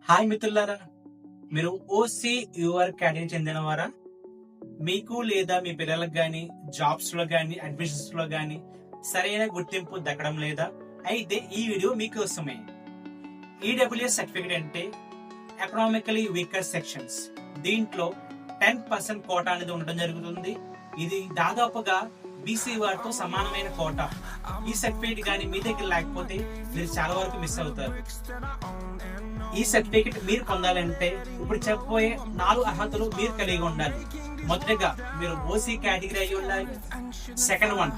Hi మిత్రులారా, మీరు OC your category చెందినవారా? మీకు లేదా మీ పిల్లలకు గానీ జాబ్స్ లో గానీ అడ్మిషన్స్ లో గానీ సరైన గుర్తింపు దక్కడం లేదా? అయితే ఈ వీడియో మీకోసమే. ఈడబ్ల్యూఎస్ సర్టిఫికేట్ అంటే ఎకనామికలీ వీకర్ సెక్షన్స్. దీంట్లో 10% కోటా అనేది ఉండడం జరుగుతుంది. ఇది దాదాపుగా బీసీ వారితో సమానమైన కోటా. ఈ సర్టిఫికేట్ గానీ మీ దగ్గర లేకపోతే మీరు చాలా వరకు మిస్ అవుతారు. ఈ సర్టిఫికేట్ మీరు పొందాలంటే ఇప్పుడు చెప్పబోయే 4 అర్హతలు మీరు కలిగి ఉండాలి. మొదటిగా మీరు ఓసీ కేటగిరీ అయి ఉండాలి. సెకండ్ వన్,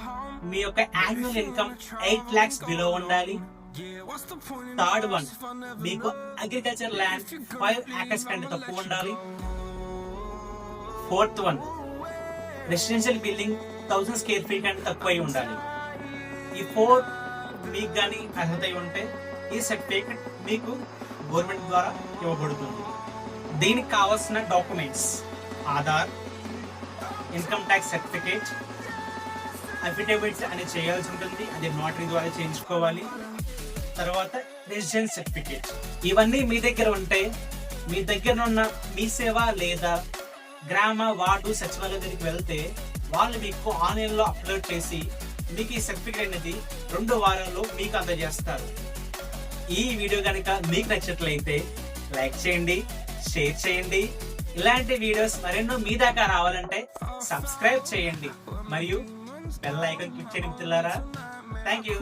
మీ యొక్క యాన్యువల్ ఇన్కమ్ 8 lakhs బిలో ఉండాలి. థర్డ్ వన్, మీకు అగ్రికల్చర్ ల్యాండ్ 5 acres కంటే తక్కువ ఉండాలి. Fourth one, residential building 1000 square feet కంటే తక్కువ అయి ఉండాలి. ఈ 4 మీకు గానీ అర్హత అయి ఉంటే ఈ సర్టిఫికేట్ మీకు గవర్నమెంట్ ద్వారా ఇవ్వబడుతుంది. దీనికి కావాల్సిన documents: Aadhaar, income tax certificate, affidavits అనేది చేయాల్సి ఉంటుంది. అది నోటరీ ద్వారా చేయించుకోవాలి. తర్వాత రెసిడెన్స్ సర్టిఫికేట్. ఇవన్నీ మీ దగ్గర ఉంటే మీ దగ్గర ఉన్న మీ సేవ లేదా గ్రామ వార్డు సచివాలయం దగ్గరికి వెళ్తే వాళ్ళు మీకు ఆన్లైన్ లో అప్లోడ్ చేసి మీకు ఈ సర్టిఫికేట్ అనేది 2 వారాల్లో మీకు అందజేస్తారు. ఈ వీడియో కనుక మీకు నచ్చినట్లయితే లైక్ చేయండి, షేర్ చేయండి. ఇలాంటి వీడియోస్ మరెన్నో మీ దాకా రావాలంటే సబ్స్క్రైబ్ చేయండి మరియు బెల్ ఐకాన్ క్లిక్ చేయండి మిత్రులారా. Thank you.